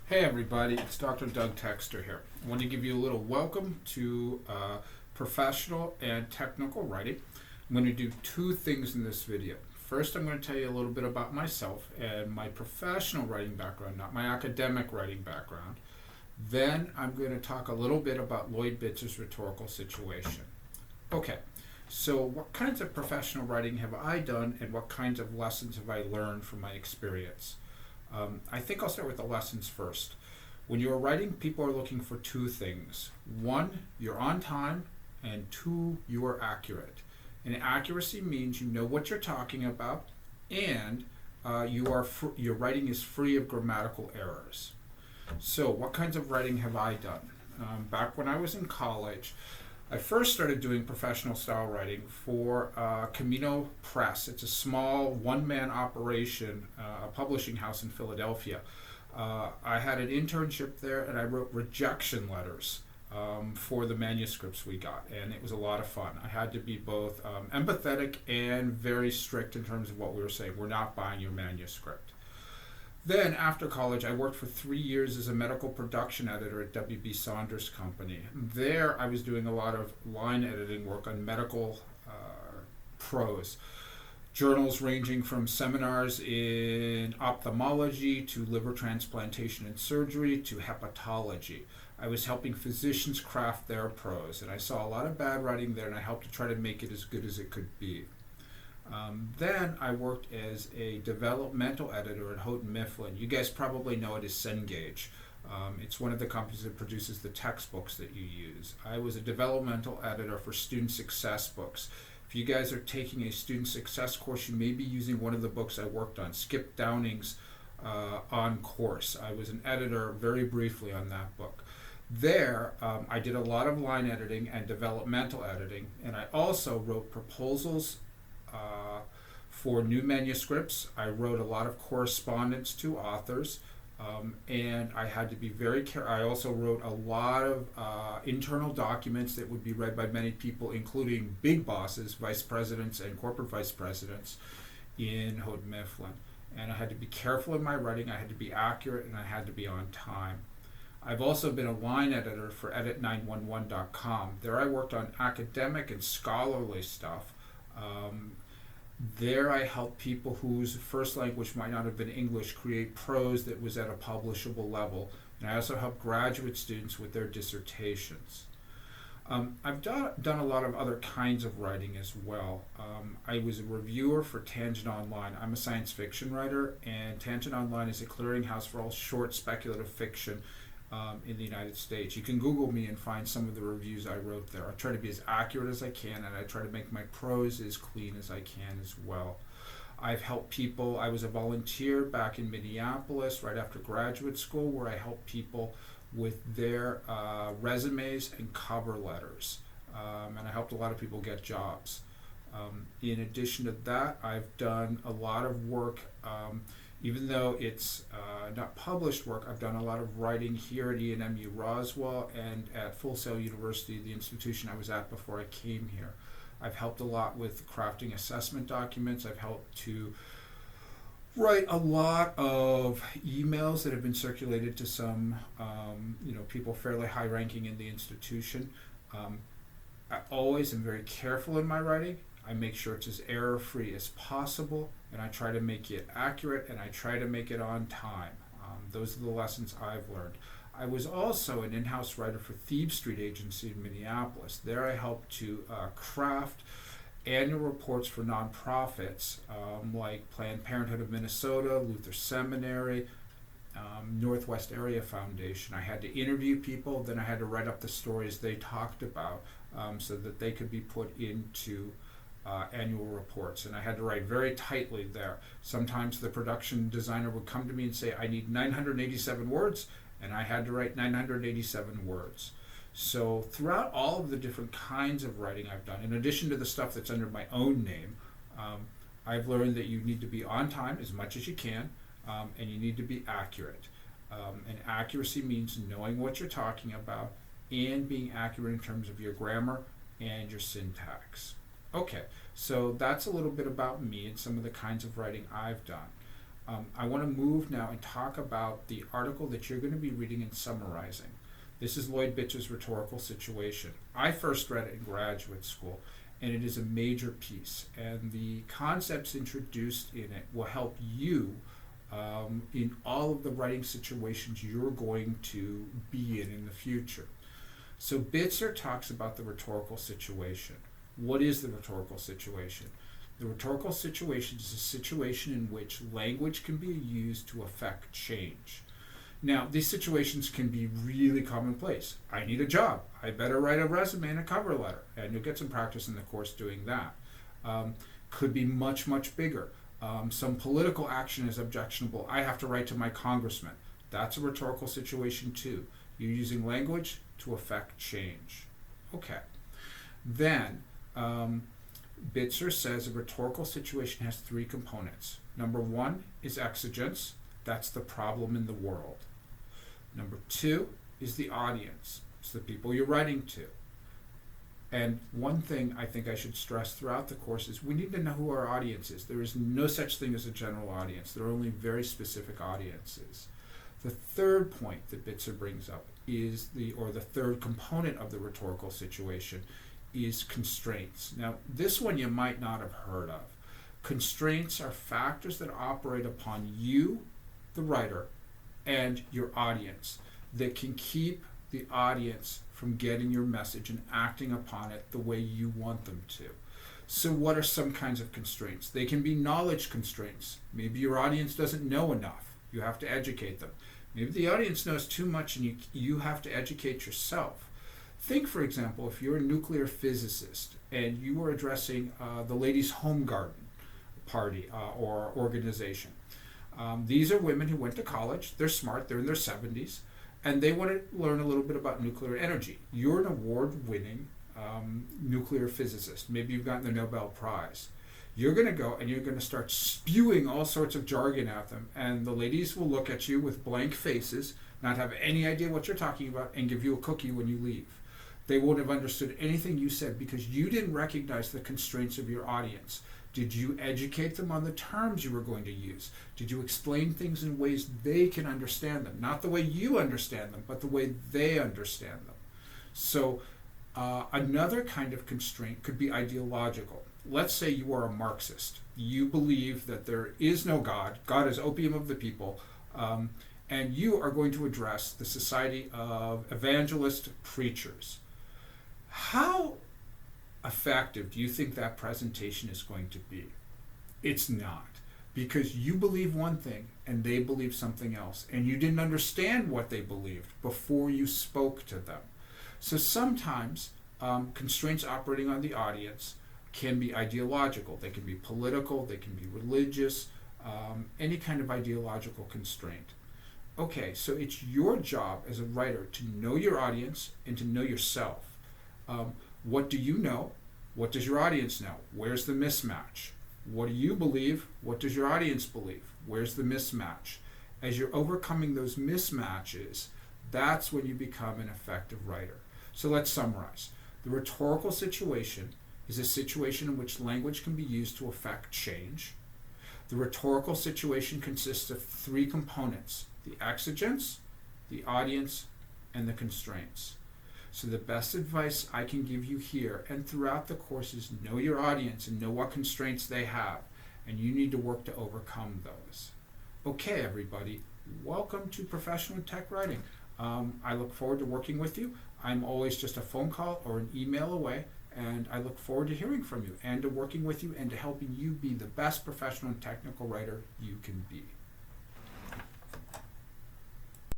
Hey everybody, it's Dr. Doug Texter here. I want to give you a little welcome to professional and technical writing. I'm going to do two things in this video. First, I'm going to tell you a little bit about myself and my professional writing background, not my academic writing background. Then I'm going to talk a little bit about Lloyd Bitzer's rhetorical situation. Okay, so what kinds of professional writing have I done and what kinds of lessons have I learned from my experience? I think I'll start with the lessons first. When you're writing, people are looking for two things. One, you're on time, and two, you are accurate. And accuracy means you know what you're talking about, and your writing is free of grammatical errors. So, what kinds of writing have I done? Back when I was in college, I first started doing professional style writing for Camino Press. It's a small one-man operation, a publishing house in Philadelphia. I had an internship there and I wrote rejection letters for the manuscripts we got, and it was a lot of fun. I had to be both empathetic and very strict in terms of what we were saying. We're not buying your manuscript. Then, after college, I worked for 3 years as a medical production editor at W.B. Saunders Company. There, I was doing a lot of line editing work on medical prose. Journals ranging from seminars in ophthalmology to liver transplantation and surgery to hepatology. I was helping physicians craft their prose, and I saw a lot of bad writing there, and I helped to try to make it as good as it could be. Then I worked as a developmental editor at Houghton Mifflin. You guys probably know it as Cengage. It's one of the companies that produces the textbooks that you use. I was a developmental editor for student success books. If you guys are taking a student success course, you may be using one of the books I worked on, Skip Downing's On Course. I was an editor very briefly on that book. There, I did a lot of line editing and developmental editing, and I also wrote proposals for new manuscripts. I wrote a lot of correspondence to authors, and I had to be very careful. I also wrote a lot of internal documents that would be read by many people, including big bosses, vice presidents, and corporate vice presidents in Houghton Mifflin. And I had to be careful in my writing, I had to be accurate, and I had to be on time. I've also been a line editor for edit911.com. There I worked on academic and scholarly stuff. There I helped people whose first language might not have been English create prose that was at a publishable level. And I also helped graduate students with their dissertations. I've done a lot of other kinds of writing as well. I was a reviewer for Tangent Online. I'm a science fiction writer, and Tangent Online is a clearinghouse for all short speculative fiction in the United States. You can Google me and find some of the reviews I wrote there. I try to be as accurate as I can, and I try to make my prose as clean as I can as well. I've helped people. I was a volunteer back in Minneapolis right after graduate school, where I helped people with their resumes and cover letters, and I helped a lot of people get jobs. In addition to that, I've done a lot of work. Even though it's not published work, I've done a lot of writing here at ENMU Roswell and at Full Sail University, the institution I was at before I came here. I've helped a lot with crafting assessment documents. I've helped to write a lot of emails that have been circulated to some people fairly high ranking in the institution. I always am very careful in my writing. I make sure it's as error-free as possible, and I try to make it accurate, and I try to make it on time. Those are the lessons I've learned. I was also an in-house writer for Thieves Street Agency in Minneapolis. There I helped to craft annual reports for nonprofits like Planned Parenthood of Minnesota, Luther Seminary, Northwest Area Foundation. I had to interview people, then I had to write up the stories they talked about so that they could be put into annual reports, and I had to write very tightly there. Sometimes the production designer would come to me and say, I need 987 words, and I had to write 987 words. So throughout all of the different kinds of writing I've done, in addition to the stuff that's under my own name, I've learned that you need to be on time as much as you can, and you need to be accurate. And accuracy means knowing what you're talking about and being accurate in terms of your grammar and your syntax. Okay, so that's a little bit about me and some of the kinds of writing I've done. I want to move now and talk about the article that you're going to be reading and summarizing. This is Lloyd Bitzer's Rhetorical Situation. I first read it in graduate school, and it is a major piece. And the concepts introduced in it will help you in all of the writing situations you're going to be in the future. So Bitzer talks about the rhetorical situation. What is the rhetorical situation? The rhetorical situation is a situation in which language can be used to affect change. Now, these situations can be really commonplace. I need a job. I better write a resume and a cover letter. And you'll get some practice in the course doing that. Could be much, much bigger. Some political action is objectionable. I have to write to my congressman. That's a rhetorical situation too. You're using language to affect change. Okay. Then, Bitzer says a rhetorical situation has three components. Number one is exigence. That's the problem in the world. Number two is the audience. It's the people you're writing to. And one thing I think I should stress throughout the course is we need to know who our audience is. There is no such thing as a general audience. There are only very specific audiences. The third point that Bitzer brings up is the third component of the rhetorical situation is constraints. Now, this one you might not have heard of. Constraints are factors that operate upon you, the writer, and your audience that can keep the audience from getting your message and acting upon it the way you want them to. So what are some kinds of constraints? They can be knowledge constraints. Maybe your audience doesn't know enough. You have to educate them. Maybe the audience knows too much and you have to educate yourself. Think, for example, if you're a nuclear physicist and you are addressing the Ladies' Home Garden party or organization. These are women who went to college. They're smart. They're in their 70s. And they want to learn a little bit about nuclear energy. You're an award-winning nuclear physicist. Maybe you've gotten the Nobel Prize. You're going to go and you're going to start spewing all sorts of jargon at them. And the ladies will look at you with blank faces, not have any idea what you're talking about, and give you a cookie when you leave. They won't have understood anything you said because you didn't recognize the constraints of your audience. Did you educate them on the terms you were going to use? Did you explain things in ways they can understand them? Not the way you understand them, but the way they understand them. So another kind of constraint could be ideological. Let's say you are a Marxist. You believe that there is no God. God is opium of the people. And you are going to address the society of evangelist preachers. How effective do you think that presentation is going to be? It's not, because you believe one thing and they believe something else, and you didn't understand what they believed before you spoke to them. So sometimes constraints operating on the audience can be ideological. They can be political, they can be religious, any kind of ideological constraint. Okay, so it's your job as a writer to know your audience and to know yourself. What do you know? What does your audience know? Where's the mismatch? What do you believe? What does your audience believe? Where's the mismatch? As you're overcoming those mismatches, that's when you become an effective writer. So let's summarize. The rhetorical situation is a situation in which language can be used to affect change. The rhetorical situation consists of three components: the exigence, the audience, and the constraints. So the best advice I can give you here and throughout the course is know your audience and know what constraints they have, and you need to work to overcome those. Okay, everybody, welcome to Professional Tech Writing. I look forward to working with you. I'm always just a phone call or an email away, and I look forward to hearing from you and to working with you and to helping you be the best professional and technical writer you can be.